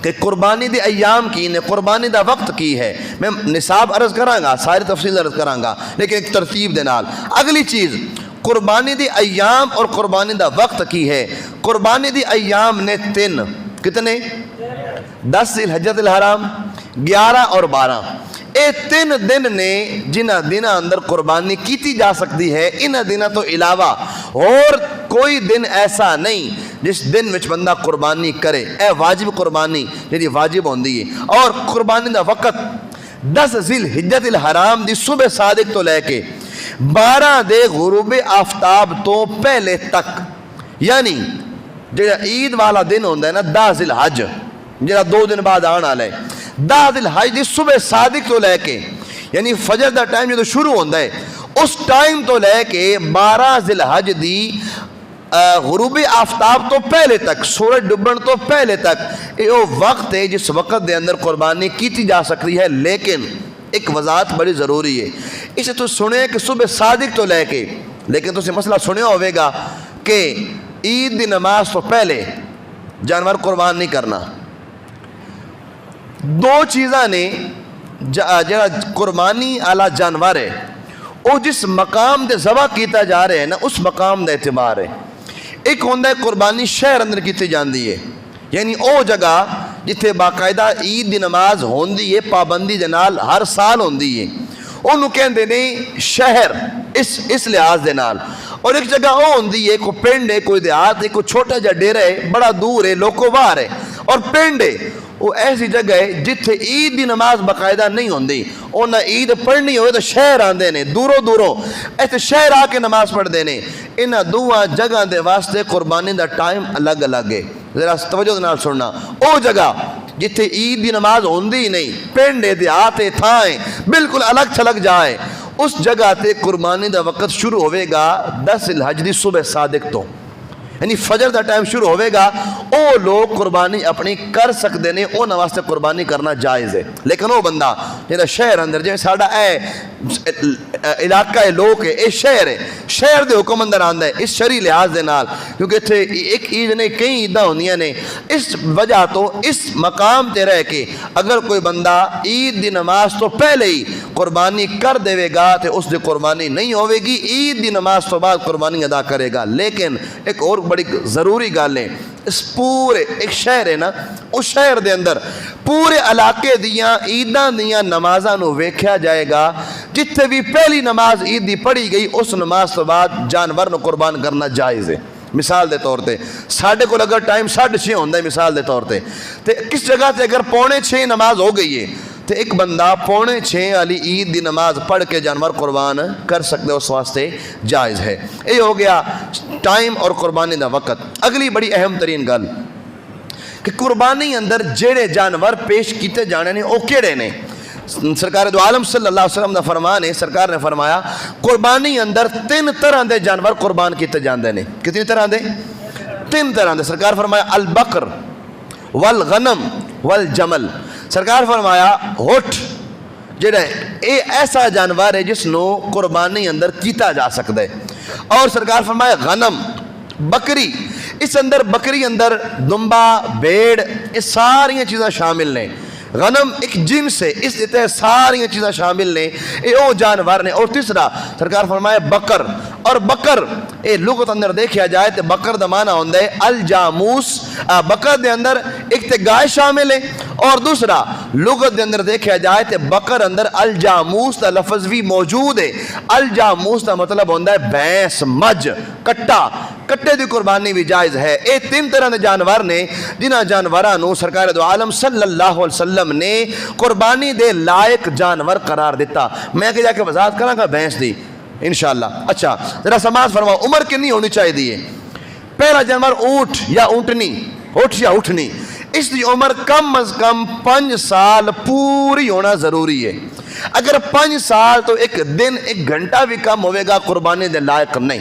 کہ قربانی دے ایام کی نے، قربانی دا وقت کی ہے، میں نصاب عرض کرانگا، ساری تفصیل عرض کرانگا لیکن ایک ترتیب دے نال۔ اگلی چیز قربانی دی ایام اور قربانی دا وقت کی ہے۔ قربانی دی ایام نے 3 کتنے؟ 10 ذی الحجۃ الحرام، 11 اور 12۔ اے 3 دن نے جنہ دنہ اندر قربانی کیتی جا سکتی ہے، انہ دنہ تو علاوہ اور کوئی دن ایسا نہیں جس دن وچ بندہ قربانی کرے، اے واجب قربانی جی واجب ہوندی ہے۔ اور قربانی دا وقت 10 ذی الحجۃ الحرام دی صبح صادق تو لے کے 12 دے غروب آفتاب تو پہلے تک، یعنی جڑا عید والا دن ہوندہ ہے نا 10 ذی الحج، جڑا 2 دن بعد آن آلے 10 ذی الحج دی صبح صادق تو لے کے، یعنی فجر دا ٹائم جو شروع ہوندہ ہے اس ٹائم تو لے کے 12 ذی الحج دی غروب آفتاب تو پہلے تک، سورج ڈبن تو پہلے تک، یہ وہ وقت ہے جس وقت دے اندر قربانی کیتی جا سکتی ہے۔ لیکن ایک وضاحت بڑی ضروری ہے، اسے تو سنے کہ صبح صادق تو لے کے، لیکن تو سے مسئلہ سنے ہوئے گا کہ عید دی نماز تو پہلے جانور قربان نہیں کرنا۔ 2 چیزاں نے جڑا قربانی آلا جانور ہے وہ جس مقام دے ذبح کیتا جا رہے ہیں نا اس مقام دے اعتبار ہے۔ ایک ہوندہ ہے قربانی شہر اندر کیتی جاندی ہے، یعنی او جگہ جتھے باقاعدہ عید دی نماز ہوندی ہے، پابندی دے نال ہر سال ہوندی ہے، انہوں کہندے نہیں شہر اس لحاظ دے نال۔ اور ایک جگہ او ہوندی ہے، کوئی پنڈ ہے، کوئی دیہات ہے، کوئی چھوٹا جا ڈیرا ہے، بڑا دور ہے، لوکو باہر ہے، اور پنڈ ہے وہ ایسی جگہ ہے جتھے عید دی نماز باقاعدہ نہیں ہوندی، انہاں عید پڑھنی ہوئے تو شہر آندے نے، دوروں دوروں ایسے شہر آ کے نماز پڑھ دینے۔ انہاں دوہاں جگہ دے واسطے قربانی دا ٹائم الگ الگ ہے، ذرا توجہ نال سننا۔ او جگہ جتھے عید دی نماز ہوندی نہیں، پنڈ دیہات تھائیں بالکل الگ تھلگ جائے، اس جگہ تے قربانی دا وقت شروع ہوئے گا 10 ذی الحج دی صبح صادق تو، یعنی فجر دا ٹائم شروع ہوئے گا۔ او لوگ قربانی اپنی کر سکتے ہیں، او نواستے قربانی کرنا جائز ہے۔ لیکن وہ بندہ جیسا شہر اندر جیسے ساڑھا اے علاقہ ہے، لوگ ہے، اے شہر ہے، شہر دے حکم اندر آندہ ہے اس شرعی لحاظ دے نال، کیونکہ تھے ایک عید نے کئی عیدہ ہوندیاں نے، اس وجہ تو اس مقام تے رہ کے اگر کوئی بندہ عید دی نماز تو پہلے ہی قربانی کر دے گا تو اس دی قربانی نہیں ہوئے گی، عید دی نماز تو بعد قربانی ادا کرے گا۔ لیکن ایک اور بڑی ضروری گل ہے، اس پورے ایک شہر ہے نا، اس شہر دے اندر پورے علاقے دیاں عیداں دیاں نمازاں نو ویکھیا جائے گا، جتھے بھی پہلی نماز عید دی پڑھی گئی اس نماز تو بعد جانور نو قربان کرنا جائز ہے۔ مثال دے طور تے ساڑھے کو اگر ٹائم 6:30 ہوندہ ہے مثال دے طور تے کس جگہ تے اگر 5:45 نماز ہو گئی ہے تو ایک بندہ 5:45 والی عید دی نماز پڑھ کے جانور قربان کر سکتے، اس واسطے جائز ہے۔ یہ ہو گیا ٹائم اور قربانی دا وقت۔ اگلی بڑی اہم ترین گل کہ قربانی اندر جڑے جانور پیش کیتے جانے نے وہ کیڑے نے؟ سرکار دو عالم صلی اللہ علیہ وسلم دا فرمان ہے، سرکار نے فرمایا قربانی اندر 3 طرح دے جانور قربان کیتے جاندے نے۔ کتنی طرح دے؟ 3 طرح دے۔ سرکار فرمایا البقر والغنم والجمل۔ سرکار فرمایا ہٹ جڑا اے ایسا جانور ہے جس نو قربانی اندر کیتا جا سکتا ہے۔ اور سرکار فرمایا غنم بکری، اس اندر بکری اندر دمبا بھیڑ یہ ساری چیزاں شامل ہیں۔ غنم ایک جنس ہے، اس دیتے ساری چیزاں شامل ہیں، یہ او جانور نے۔ اور تیسرا سرکار فرمایا بکر، اور بکر اے لغت اندر دیکھا جائے تو بکر دا معنی ہوندا ہے الجاموس، بکر دے اندر ایک تے گائے شامل ہے، اور دوسرا لغت دے اندر دیکھا جائے تو بکر اندر الجاموس دا لفظ بھی موجود ہے۔ الجاموس دا مطلب ہوندا ہے بھینس، مجھ، کٹا، کٹے دی قربانی بھی جائز ہے۔ اے تین طرح دے جانور نے جنہاں جانوراں نو سرکار دو عالم صلی اللہ علیہ وسلم نے قربانی دے لائق جانور قرار دیتا۔ میں کہ جا کے وضاحت کراں گا بھینس دی انشاءاللہ۔ اچھا ذرا سماعت فرماؤ، عمر کنی ہونی چاہیے دی ہے؟ پہلا جانور اونٹ یا اونٹنی، اونٹ یا اونٹنی، اس کی عمر کم از کم 5 سال پوری ہونا ضروری ہے۔ اگر 5 سال تو ایک دن ایک گھنٹہ بھی کم ہوئے گا قربانی دے لائق نہیں،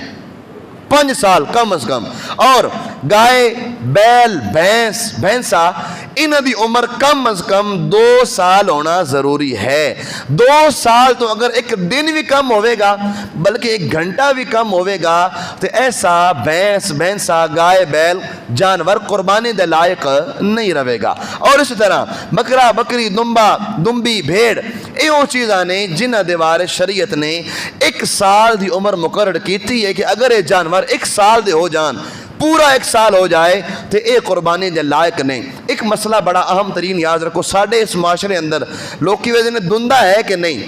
5 سال کم از کم۔ اور گائے، بیل، بھینسا انہ دی عمر کم از کم 2 سال ہونا ضروری ہے۔ 2 سال تو اگر ایک دن بھی کم ہوئے گا بلکہ ایک گھنٹہ بھی کم ہوئے گا تو ایسا بھینسا، گائے، بیل جانور قربانی دے لائق نہیں رہے گا۔ اور اسی طرح بکرا، بکری، دمبی، بھیڑ، یہ وہ چیزاں نے جنہ دیوار شریعت نے 1 سال دی عمر مقرر کیتی ہے کہ اگر یہ جانور 1 سال دے ہو جان، پورا 1 سال ہو جائے تو اے قربانی دے لائق نہیں۔ ایک مسئلہ بڑا اہم ترین یاد رکھو، ساڑھے اس معاشرے اندر لوگ کی وجہ نے دندہ ہے کہ نہیں،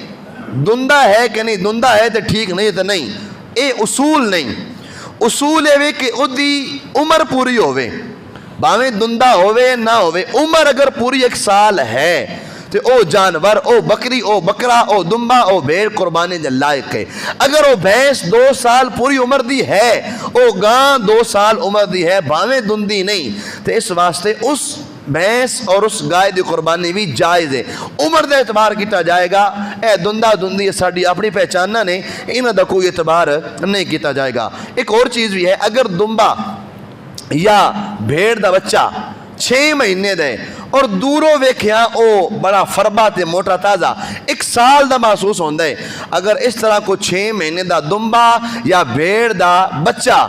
دندہ ہے کہ نہیں، دندہ ہے تو ٹھیک نہیں تو نہیں، اے اصول نہیں۔ اصول ہے کہ ادھی عمر پوری ہوئے، باویں دندہ ہوئے نہ ہوئے، عمر اگر پوری 1 سال ہے تو او جانور، او بکری، او بکرا، او دمبا، او بھیڑ قربانی دے لائق ہے۔ اگر او بھینس 2 سال پوری عمر دی ہے، او گاں 2 سال عمر دی ہے، بھاویں دندی نہیں، تو اس واسطے اس بھینس اور اس گائے دی قربانی بھی جائز ہے۔ عمر دے اعتبار کیتا جائے گا، اے دندہ دندی ساڑی اپنی پہچاننا نے، انہ دا کوئی اعتبار نہیں کیتا جائے گا۔ ایک اور چیز بھی ہے، اگر دمبا یا بھیڑ دا بچہ 6 مہینے دے اور دوروں ویکھیا او بڑا فربا تے موٹا تازہ 1 سال دا محسوس ہوندہ ہے، اگر اس طرح کو 6 مہینے دا دمبا یا بھیڑ دا بچہ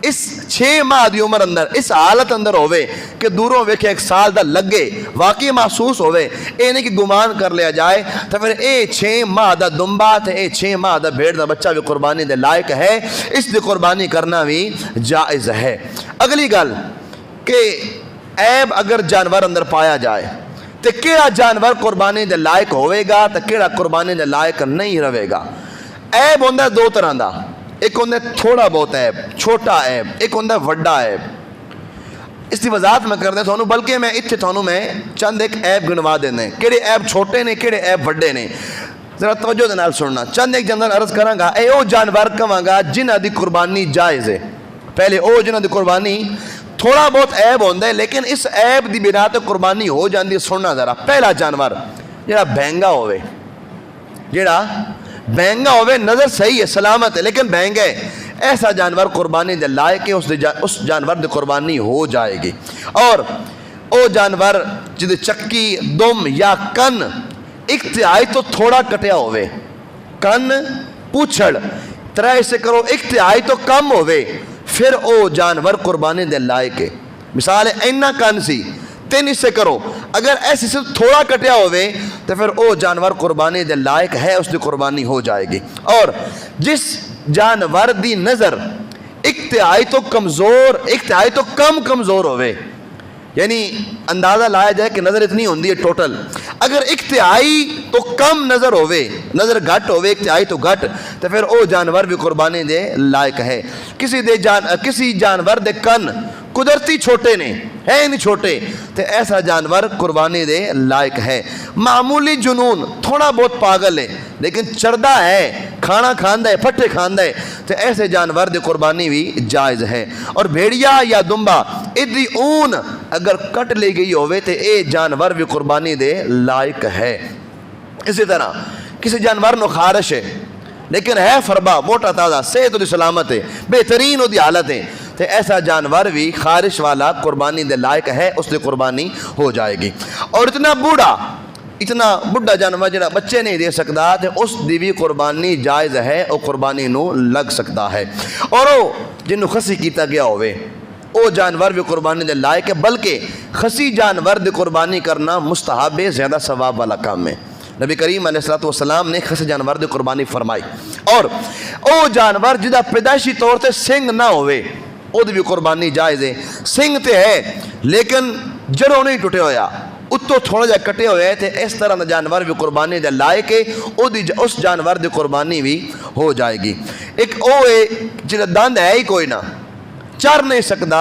اس 6 ماہ دی عمر اندر اس حالت اندر ہوئے کہ دوروں ویکھے 1 سال دا لگے، واقعی محسوس ہوئے، اے نہیں کہ گمان کر لیا جائے، تو پھر اے 6 ماہ دا دمبا تے اے 6 ماہ دا بھیڑ دا بچہ بھی قربانی دے لائق ہے، اس دی قربانی کرنا بھی جائز ہے۔ اگلی گل کہ عیب اگر جانور اندر پایا جائے تو کیڑا جانور قربانی دے لائق ہوئے گا تو کیڑا قربانی دے لائق نہیں رہے گا۔ عیب ہوندہ ہے 2 طرح دا، ایک ہوندہ ہے تھوڑا بہت عیب، چھوٹا عیب، ایک ہوندہ ہے وڈا عیب۔ اس کی وضاحت میں کر دیں تھانوں، بلکہ میں اتھے تھانوں میں چند ایک عیب گنوا دینے، کیڑے عیب چھوٹے نے کیڑے عیب وڈے نے، ذرا توجہ دے نال سننا۔ چند ایک جنرل عرض کروں گا، اے او جانور کہاں گا جنہ دی قربانی جائز ہے۔ پہلے او جنہ دی قربانی تھوڑا بہت عیب ہوندہ ہے لیکن اس عیب دی بنا تے قربانی ہو جاندی ہے۔ سننا ذرا، پہلا جانور جڑا بہنگا ہوئے، جڑا بہنگا ہوئے، نظر صحیح ہے، سلامت ہے لیکن بہنگا ہے، ایسا جانور قربانی دے لائق ہے، اس جانور دی قربانی ہو جائے گی۔ اور او جانور جدے چکی، دم یا کن اکتہائی تو تھوڑا کٹیا ہوئے، کن پوچھڑ 3 سے کرو اکتہائی تو کم ہوئے، پھر او جانور قربانی دے لائق ہے۔ مثال ہے اینہ کن سی 3 حصے کرو، اگر ایسے سے تھوڑا کٹیا ہوئے تو پھر او جانور قربانی دے لائق ہے، اس دی قربانی ہو جائے گی۔ اور جس جانور دی نظر اکتہائی تو کمزور، اکتہائی تو کم کمزور ہوئے، یعنی اندازہ لایا جائے کہ نظر اتنی ہوندی ہے ٹوٹل، اگر اکتہائی تو کم نظر ہوئے، نظر گھٹ ہوئے، اکتہائی تو گھٹ، تو پھر او جانور بھی قربانی دے لائق ہے۔ کسی جانور دے کن قدرتی چھوٹے نے، ہے نہیں چھوٹے، تو ایسا جانور قربانی دے لائق ہے۔ معمولی جنون، تھوڑا بہت پاگل ہے لیکن چردہ ہے، کھانا کھاندہ ہے، پھٹے کھاندہ ہے، تو ایسے جانور دی قربانی بھی جائز ہے۔ اور بھیڑیا یا دمبا ادھی اون اگر کٹ لے گئی ہوئے تو اے جانور بھی قربانی دے لائق ہے۔ اسی طرح کسی جانور نو خارش ہے لیکن ہے فربا، موٹا تازہ، صحت دی سلامت ہے، بہترین دی حالت ہے، تو ایسا جانور بھی خارش والا قربانی دے لائق ہے، اس دی قربانی ہو جائے گی۔ اور اتنا بڑھا جانور جڑا بچے نہیں دے سکتا تو اس دی بھی قربانی جائز ہے، او قربانی نو لگ سکتا ہے۔ اور او جنہوں خسی کیتا گیا ہوئے او جانور بھی قربانی دے لائق ہے، بلکہ خسی جانور دی قربانی کرنا مستحب ہے، زیادہ ثواب والا کام ہے۔ نبی کریم علیہ الصلوۃ والسلام نے خس جانور دی قربانی فرمائی، اور او جانور جدا پیدائشی طور تے سنگ نہ ہوئے او دی بھی قربانی جائز ہے۔ سنگ تے ہے لیکن جڑوں نہیں ٹوٹے ہویا، اتو تھوڑا جا کٹے ہوئے تھے، اس طرح دا جانور بھی قربانی دے لائق ہے، اس جانور دی قربانی بھی ہو جائے گی۔ ایک او ہے جڑا دند ہے ہی کوئی نہ، چر نہیں سکتا،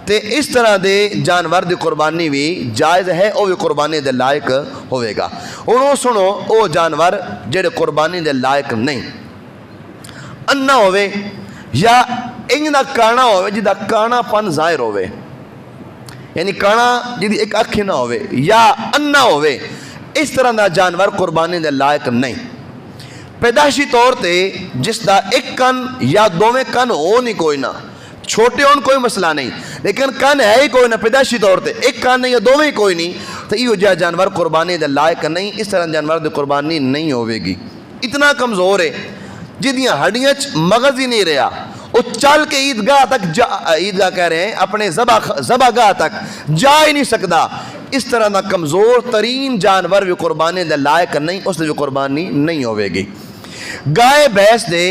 تے اس طرح دے جانور دی قربانی بھی جائز ہے، او بھی قربانی دے لائق ہوئے گا۔ انہوں سنو او جانور جڑے قربانی دے لائق نہیں، انا ہوئے یا انج دا کانا ہوئے جدا کانا پن ظاہر ہوئے، یعنی کانا جدی ایک اکھ نہ ہوئے، یا انا ہوئے، اس طرح دا جانور قربانی دے لائق نہیں۔ پیدائشی طور تے جس دا ایک کن یا دوویں کن ہو نہیں کوئی نہ، چھوٹے ہون کوئی مسئلہ نہیں، لیکن کن ہے ہی کوئی نہ پیدائشی طور تے ایک کن نہیں یا دوویں کوئی نہیں، تو یہ جانور قربانی دے لائق نہیں، اس طرح جانور دے قربانی نہیں ہوئے گی۔ اتنا کمزور ہے جدیاں ہڈیاں مغز ہی نہیں رہا، وہ چل کے عیدگاہ تک عیدگاہ کہہ رہے ہیں اپنے ذبح گاہ تک جا ہی نہیں سکتا، اس طرح دا کمزور ترین جانور بھی قربانی دے لائق نہیں، اس دی قربانی نہیں ہوئے گی۔ گائے بھینس دے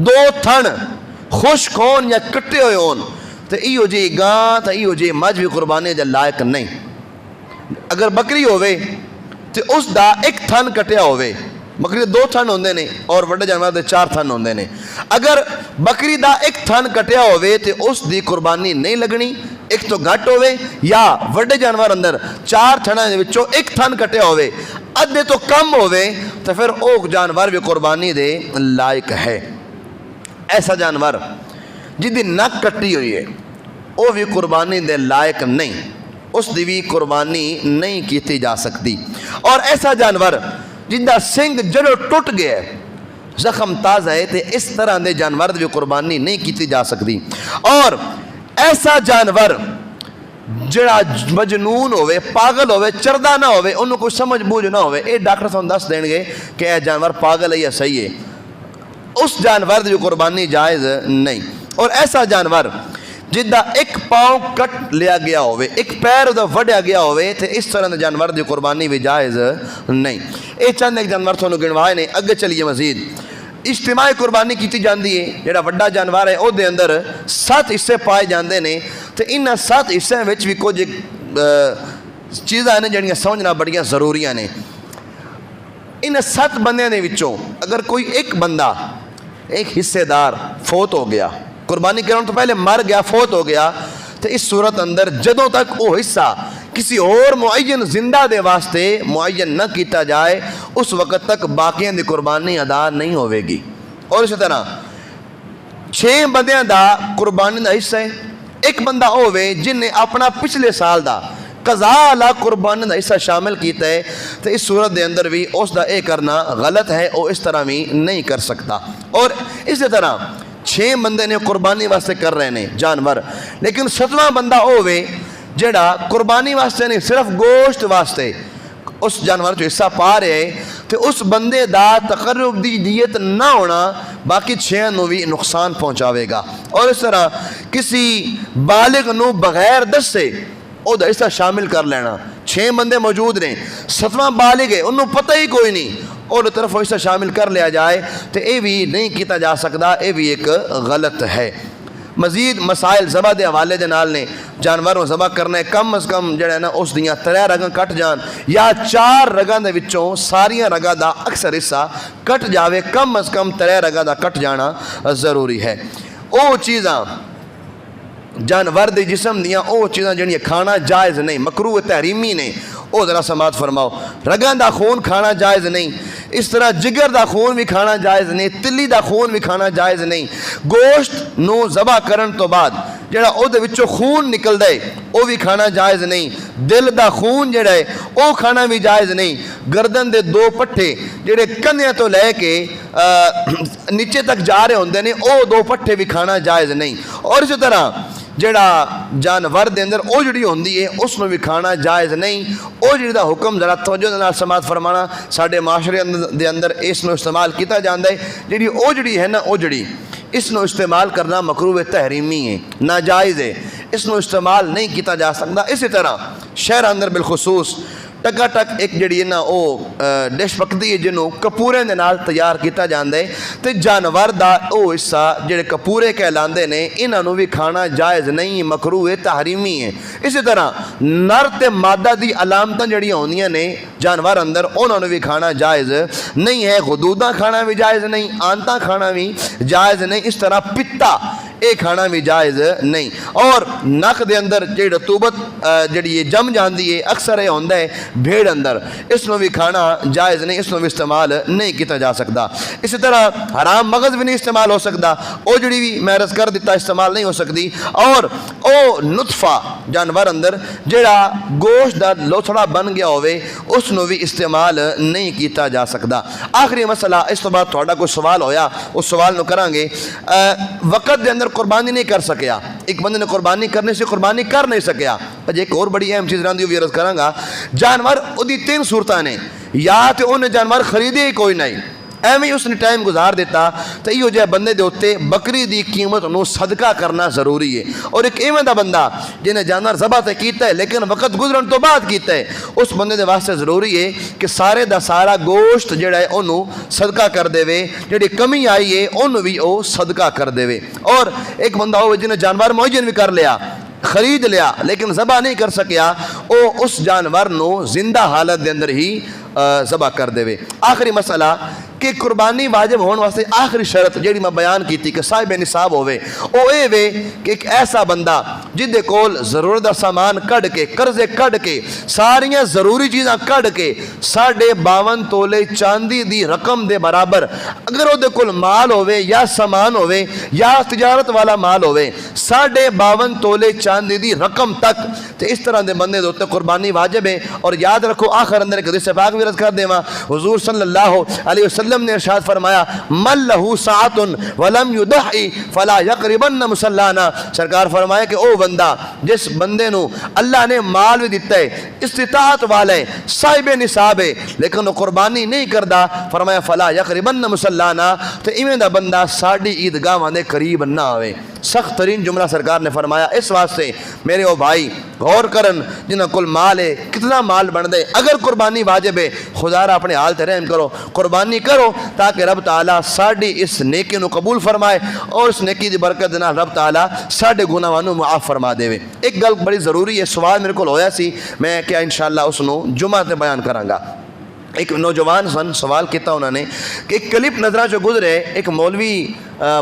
دو تھن خشک ہون یا کٹے ہوئے ہون تو ایو جی گاں تو ایو جی مجھ بھی قربانی دے لائق نہیں۔ اگر بکری ہوئے تو اس دا ایک تھن کٹیا ہوئے، بکری دے دو تھن ہوندے نے اور وڈے جانور دے چار تھن ہوندے نے، اگر بکری دا ایک تھن کٹیا ہوئے تو اس دی قربانی نہیں لگنی، ایک تو گھٹ ہوئے یا وڈے جانور اندر چار تھناں دے وچوں ایک تھن کٹیا ہوئے، ادھے تو کم ہوئے تو پھر او جانور بھی قربانی دے لائق ہے۔ ایسا جانور جدی نک کٹی ہوئی ہے وہ بھی قربانی دے لائق نہیں، اس دی بھی قربانی نہیں کیتی جا سکتی۔ اور ایسا جانور جندا سنگ جڑو ٹوٹ گیا ہے، زخم تازہ ہے، تے اس طرح دے جانور دی بھی قربانی نہیں کیتی جا سکتی۔ اور ایسا جانور جڑا مجنون ہوئے، پاگل ہوئے، چردہ نہ ہوئے، انہوں کوئی سمجھ بوجھ نہ ہوئے، اے ڈاکٹر صاحب دس دیں گے کہ اے جانور پاگل ہے یا صحیح ہے، اس جانور دی قربانی جائز نہیں۔ اور ایسا جانور جدہ ایک پاؤں کٹ لیا گیا ہوئے، ایک پیر دا وڈیا گیا ہوئے، تے اس طرح جانور دی قربانی بھی جائز نہیں۔ اے چند ایک جانور تھوڑا گنوائے نے، اگے چلیے مزید۔ اجتماعی قربانی کیتی جاندی ہے، جڑا وڈا جانور ہے او دے اندر 7 حصے پائے جاندے نے، تے انہاں 7 حصے وچ بھی کچھ چیزاں نے جڑیاں سمجھنا بڑیاں ضروریاں نے۔ انہاں 7 بندیاں دے وچوں اگر کوئی ایک بندہ ایک حصے دار فوت ہو گیا، قربانی کرنے تو پہلے مر گیا، فوت ہو گیا، تو اس صورت اندر جدوں تک وہ حصہ کسی اور معین زندہ دے واسطے معین نہ کیتا جائے، اس وقت تک باقیاں دی قربانی ادا نہیں ہوئے گی۔ اور اسی طرح 6 بندیاں دا قربانی دا حصہ ہے، ایک بندہ ہوئے جن نے اپنا پچھلے سال دا قضاء علی قربانی دا حصہ شامل کیتا ہے، تو اس صورت دے اندر بھی اس دا اے کرنا غلط ہے، وہ اس طرح بھی نہیں کر سکتا۔ اور اسی طرح 6 بندے نے قربانی واسطے کر رہے ہیں جانور، لیکن 7واں بندہ ہوئے جڑا قربانی واسطے نہیں، صرف گوشت واسطے اس جانور جو حصہ پا رہے، تو اس بندے دا تقرب دی دیت نہ ہونا باقی 6 نو بھی نقصان پہنچاوے گا۔ اور اس طرح کسی بالغ نو بغیر دسے او دا حصہ شامل کر لینا، 6 بندے موجود نے، 7واں بالغ ہے، انہوں پتہ ہی کوئی نہیں، اور طرف حصہ شامل کر لیا جائے تو اے بھی نہیں کیتا جا سکتا، اے بھی ایک غلط ہے۔ مزید مسائل ذبح دے حوالے دے نال نے، جانوروں ذبح کرنا ہے کم از کم جڑا ہے نا اس دیاں 3 رگاں کٹ جان، یا 4 رگاں دے وچوں ساریاں رگاں دا اکثر حصہ کٹ جاوے، کم از کم 3 رگاں دا کٹ جانا ضروری ہے۔ او چیزاں جانور دے جسم دیاں او چیزاں جنہی کھانا جائز نہیں، مکروہ تحریمی نے، او ذرا سماعت فرماؤ۔ رگاں دا خون کھانا جائز نہیں، اس طرح جگر دا خون بھی کھانا جائز نہیں، تلی دا خون بھی کھانا جائز نہیں۔ گوشت نو ذبح کرن تو بعد جڑا او دے وچوں خون نکل دے او بھی کھانا جائز نہیں، دل دا خون جڑا ہے او کھانا بھی جائز نہیں، گردن دے 2 پٹھے جڑے کندھیاں تو لے کے نیچے تک جا رہے ہوندے نے او 2 پٹھے بھی کھانا جائز نہیں۔ اور اسی طرح جڑا جانور دے اندر او جڑی ہوندی ہے اس میں بھی کھانا جائز نہیں۔ او جڑی دا حکم ذرا توجہ دے نال سماعت فرمانا، ساڈے معاشرے دے اندر اس نو استعمال کیتا جاندا ہے، جڑی او جڑی ہے نا او جڑی اس نو استعمال کرنا مکروہ تحریمی ہے، ناجائز ہے، اس نو استعمال نہیں کیتا جا سکتا۔ اسی طرح شہر اندر بالخصوص ਟਕਾ ਟਕ ਇੱਕ ਜਿਹੜੀ ਹੈ ਨਾ ਉਹ ਡਿਸ਼ ਪੱਕਦੀ ਹੈ ਜਿਹਨੂੰ ਕਪੂਰੇ ਦੇ ਨਾਲ ਤਿਆਰ ਕੀਤਾ ਜਾਂਦਾ ਹੈ ਤੇ ਜਾਨਵਰ ਦਾ ਉਹ ਹਿੱਸਾ ਜਿਹੜੇ ਕਪੂਰੇ ਕਹਿਲਾਉਂਦੇ ਨੇ ਇਹਨਾਂ ਨੂੰ ਵੀ ਖਾਣਾ ਜਾਇਜ਼ ਨਹੀਂ, ਮਕਰੂਹ ਹੈ, ਤਹਰੀਮੀ ਹੈ। ਇਸੇ ਤਰ੍ਹਾਂ ਨਰ ਤੇ ਮਾਦਾ ਦੀ ਅਲਾਮਤਾਂ ਜਿਹੜੀਆਂ ਹੁੰਦੀਆਂ ਨੇ ਜਾਨਵਰ ਅੰਦਰ ਉਹਨਾਂ ਨੂੰ ਵੀ ਖਾਣਾ ਜਾਇਜ਼ ਨਹੀਂ ਹੈ। ਗਦੂਦਾਂ ਖਾਣਾ ਵੀ ਜਾਇਜ਼ ਨਹੀਂ, ਆਂਤਾਂ ਖਾਣਾ ਵੀ ਜਾਇਜ਼ ਨਹੀਂ, ਇਸ ਤਰ੍ਹਾਂ ਪਿੱਤਾ ਇਹ ਖਾਣਾ ਵੀ ਜਾਇਜ਼ ਨਹੀਂ। ਔਰ ਨੱਕ ਦੇ ਅੰਦਰ ਜਿਹੜੀ ਰਤੂਬਤ ਜਿਹੜੀ ਇਹ ਜੰਮ ਜਾਂਦੀ ਹੈ ਅਕਸਰ ਇਹ ਹੁੰਦਾ ਹੈ ਭੇਡ ਅੰਦਰ, ਇਸ ਨੂੰ ਵੀ ਖਾਣਾ ਜਾਇਜ਼ ਨਹੀਂ, ਇਸ ਨੂੰ ਵੀ ਇਸਤੇਮਾਲ ਨਹੀਂ ਕੀਤਾ ਜਾ ਸਕਦਾ। ਇਸੇ ਤਰ੍ਹਾਂ ਹਰਾਮ ਮਗਜ਼ ਵੀ ਨਹੀਂ ਇਸਤੇਮਾਲ ਹੋ ਸਕਦਾ, ਉਹ ਜਿਹੜੀ ਵੀ ਮੈਂ ਅਰਜ਼ ਕਰ ਦਿੱਤਾ ਇਸਤੇਮਾਲ ਨਹੀਂ ਹੋ ਸਕਦੀ। ਔਰ ਉਹ ਨੁਤਫਾ ਜਾਨਵਰ ਅੰਦਰ ਜਿਹੜਾ ਗੋਸ਼ਤ ਦਾ ਲੋਥੜਾ ਬਣ ਗਿਆ ਹੋਵੇ ਉਸ ਨੂੰ ਵੀ ਇਸਤੇਮਾਲ ਨਹੀਂ ਕੀਤਾ ਜਾ ਸਕਦਾ। ਆਖਰੀ ਮਸਲਾ, ਇਸ ਤੋਂ ਬਾਅਦ ਤੁਹਾਡਾ ਕੋਈ ਸਵਾਲ ਹੋਇਆ ਉਸ ਸਵਾਲ ਨੂੰ ਕਰਾਂਗੇ। ਵਕਤ ਦੇ ਅੰਦਰ ਕੁਰਬਾਨੀ ਨਹੀਂ ਕਰ ਸਕਿਆ, ਇੱਕ ਬੰਦੇ ਨੇ ਕੁਰਬਾਨੀ ਕਰਨੇ سے ਕੁਰਬਾਨੀ ਕਰ ਨਹੀਂ ਸਕਿਆ। ਅਜੇ ਇੱਕ ਹੋਰ ਬੜੀ ਅਹਿਮ ਚੀਜ਼ ਰਹਿੰਦੀ ਉਹ ਵੀ ਅਰਜ਼ ਕਰਾਂਗਾ। ਜਾਨਵਰ ਉਹਦੀ ਤਿੰਨ ਸੂਰਤਾਂ ਨੇ, ਜਾਂ ਤੇ ਉਹਨੇ ਜਾਨਵਰ ਖਰੀਦੇ ਹੀ ਕੋਈ ਨਹੀਂ, ਐਵੇਂ ਹੀ ਉਸਨੇ ਟਾਈਮ ਗੁਜ਼ਾਰ ਦਿੱਤਾ, ਤਾਂ ਇਹੋ ਜਿਹੇ ਬੰਦੇ ਦੇ ਉੱਤੇ ਬੱਕਰੀ ਦੀ ਕੀਮਤ ਨੂੰ ਸਦਕਾ ਕਰਨਾ ਜ਼ਰੂਰੀ ਹੈ। ਔਰ ਇੱਕ ਇਵੇਂ ਦਾ ਬੰਦਾ ਜਿਹਨੇ ਜਾਨਵਰ ਜ਼ਬਾ ਤੇ ਕੀਤਾ ਹੈ ਲੇਕਿਨ ਵਕਤ ਗੁਜ਼ਰਨ ਤੋਂ ਬਾਅਦ ਕੀਤਾ ਹੈ, ਉਸ ਬੰਦੇ ਦੇ ਵਾਸਤੇ ਜ਼ਰੂਰੀ ਹੈ ਕਿ ਸਾਰੇ ਦਾ ਸਾਰਾ ਗੋਸ਼ਤ ਜਿਹੜਾ ਹੈ ਉਹਨੂੰ ਸਦਕਾ ਕਰ ਦੇਵੇ, ਜਿਹੜੀ ਕਮੀ ਆਈ ਹੈ ਉਹਨੂੰ ਵੀ ਉਹ ਸਦਕਾ ਕਰ ਦੇਵੇ। ਔਰ ਇੱਕ ਬੰਦਾ ਹੋਵੇ ਜਿਹਨੇ ਜਾਨਵਰ ਮੁਅੱਜਨ ਵੀ ਕਰ ਲਿਆ, ਖਰੀਦ ਲਿਆ لیکن ذبح نہیں کر سکیا، وہ اس جانور نو زندہ حالت دے اندر ہی ذبح کر دے۔ آخری مسئلہ کہ قربانی واجب ہونے واسطے آخری شرط جیڑی میں بیان کی تھی کہ صاحب نصاب ہوئے، وہ اے وے کہ ایک ایسا بندہ جدے کول ضرورت دا سامان کڑ کے، قرضے کڑ کے، ساریاں ضروری چیزاں کڑ کے 52 تولے چاندی دی رقم دے برابر اگر وہ دے کول مال ہوئے یا سامان ہوئے یا تجارت والا مال ہوئے 52 تولے چاندی دی رقم تک، تو اس طرح دے بندے دوتے قربانی واجب ہے۔ اور یاد رکھو آخر اندر ایک حدیث پاک بھی رض کر دے ماں، حضور صلی اللہ علیہ وسلم نے ارشاد فرمایا من لہو ساعت ولم یدحی فلا یقربن مسلانا، سرکار فرمایا کہ او بندہ جس بندے نو اللہ نے مال بھی دیتا ہے، استطاعت والا ہے، صاحب نصاب ہے، لیکن وہ قربانی نہیں کردا، فرمایا فلا یقربن مسلانا، تو ایمیں دا بندہ ساڑی عیدگاہ وانے قریب نہ ہوئے۔ سخت ترین جملہ سرکار نے فرمایا۔ اس واسطے میرے او بھائی غور کرن جنہاں کل مال ہے، کتنا مال بن دے، اگر قربانی واجب ہے خدا را اپنے حال تے رحم کرو، قربانی کرو تاکہ رب تعالیٰ ساڑی اس نیکی نو قبول فرمائے اور اس نیکی دی برکت دینا رب تعالیٰ ساڑے گناہوں معاف فرما دے۔ ایک گل بڑی ضروری ہے، سوال میرے کو ہویا سی، میں کیا انشاءاللہ اس نو جمعہ تے بیان کروں گا۔ ایک نوجوان سن سوال کیتا انہوں نے کہ ایک کلپ نظرہ جو گزرے، ایک مولوی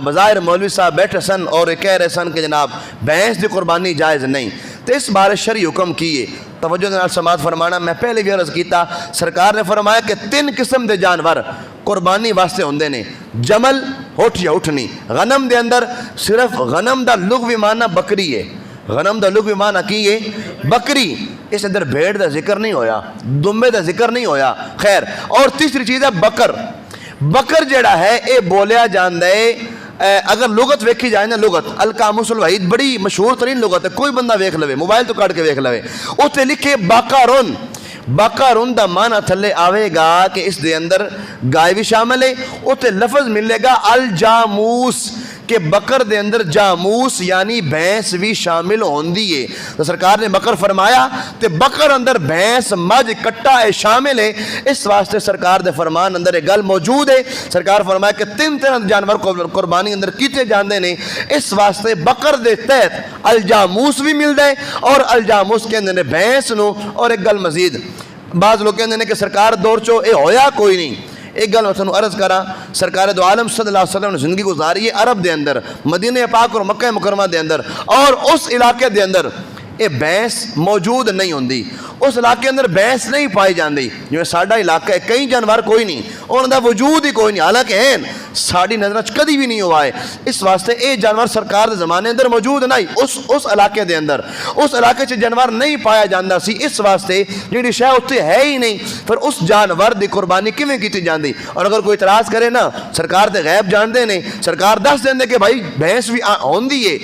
بظاہر مولوی صاحب بیٹھے سن اور کہہ رہے سن کہ جناب بھینس دی قربانی جائز نہیں، تو اس بارے شرعی حکم کیے، توجہ نال سماعت فرمانا۔ میں پہلے بھی عرض کیتا، سرکار نے فرمایا کہ 3 قسم دے جانور قربانی واسطے ہوندے نے، جمل، اٹھ یا اٹھنی۔ غنم دے اندر صرف غنم دا لغوی معنی بکری ہے، غنم دا لغوی معنی کی ہے بکری، اس اندر بھیڑ دا ذکر نہیں ہویا، دمبے دا ذکر نہیں ہویا، خیر۔ اور تیسری چیز ہے بکر۔ بکر جڑا ہے اے بولیا جاندہ ہے، اگر لغت ویکھی جائے نا، لغت القاموس الوحید بڑی مشہور ترین لغت ہے، کوئی بندہ ویکھ لوے، موبائل تو کاٹ کے ویکھ لوے، اس تے لکھے باقارن۔ باقارن دا معنی تھلے آوے گا کہ اس دے اندر گائے بھی شامل ہے، اس تے لفظ ملے گا الجاموس، کہ بکر دے اندر جاموس یعنی بھینس بھی شامل ہوندی ہے۔ تو سرکار نے بکر فرمایا تے بکر اندر بھینس مجھ کٹا ہے شامل ہے، اس واسطے سرکار دے فرمان اندر ایک گل موجود ہے۔ سرکار فرمایا کہ 3 طرح جانور قربانی اندر کیتے جاندے نے، اس واسطے بکر دے تحت الجاموس بھی مل ہے، اور الجاموس کے اندر بھینس نو۔ اور ایک گل مزید، بعض لوگ کہندے نے کہ سرکار دور چو اے ہویا کوئی نہیں۔ ایک گل میں تھانوں عرض کراں، سرکار دو عالم صلی اللہ علیہ وسلم نے زندگی گزاری ہے عرب دے اندر، مدینہ پاک اور مکہ مکرمہ دے اندر، اور اس علاقے دے اندر اے بھینس موجود نہیں ہوندی، اس علاقے اندر بھینس نہیں پائی جاندی۔ جو ساڈا علاقہ ہے کئی جانور کوئی نہیں، انہاں دا وجود ہی کوئی نہیں، حالانکہ ہیں ساڑی نظرہ کدی بھی نہیں ہوا ہے۔ اس واسطے اے جانور سرکار دے زمانے اندر موجود نہیں، اس علاقے دے اندر، اس علاقے سے جانور نہیں پایا جاندہ سی، اس واسطے جڑی شے اتنے ہے ہی نہیں، پھر اس جانور دی قربانی کیویں کیتی جاندی۔ اور اگر کوئی اعتراض کرے نا، سرکار دے غیب جاندے نے، سرکار دس دیندے کہ بھائی بھینس بھی ہوندی ہے۔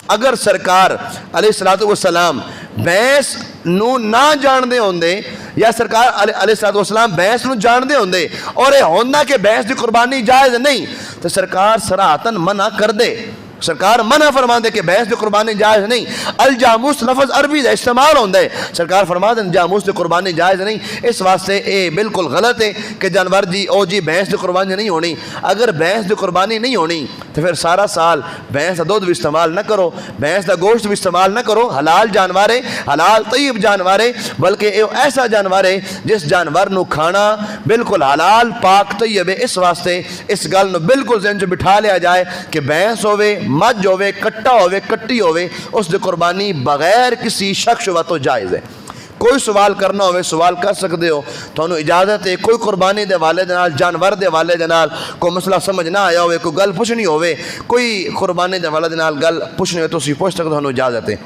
اگر سرکار علیہ السلام بھینس نو نہ جان دے ہوندے، یا سرکار علیہ السلام بھینس نو جان دے ہوندے اور یہ ہوندہ کہ بھینس دی قربانی جائز نہیں، تو سرکار صراحتاً منع کر دے، سرکار منع فرما دے کہ بھینس دی قربانی جائز نہیں. الجاموس لفظ عربی دا استعمال ہوتا ہے. سرکار فرما دے جاموس دی قربانی جائز نہیں. اس واسطے اے بالکل غلط ہے کہ جانور جی او جی بھینس دی قربانی نہیں ہونی. اگر بھینس دی قربانی نہیں ہونی تو پھر سارا سال بھینس دا دودھ بھی استعمال نہ کرو, بھینس دا گوشت بھی استعمال نہ کرو. حلال جانور ہے, حلال طیب جانور ہے, بلکہ اے ایسا جانور ہے جس جانور نو کھانا بالکل حلال پاک طیب ہے. اس واسطے اس گل نو بالکل ذہن چ بٹھا لیا جائے کہ بھینس ہوے, مجھ ہوے, کٹا ہوے, کٹی ہوے, اس دی قربانی بغیر کسی شک شبہ تو جائز ہے. کوئی سوال کرنا ہوئے سوال کر سکتے ہو, تھانوں اجازت ہے. کوئی قربانی دے والے دے نال, جانور دے والے دے نال کوئی مسئلہ سمجھ نہ آیا ہوئے, کوئی گل پوچھنی ہوئے, کوئی قربانی دے والے دے نال گل پوچھنی ہوئے تو اسی پوچھ سکتے, تھانوں اجازت ہے.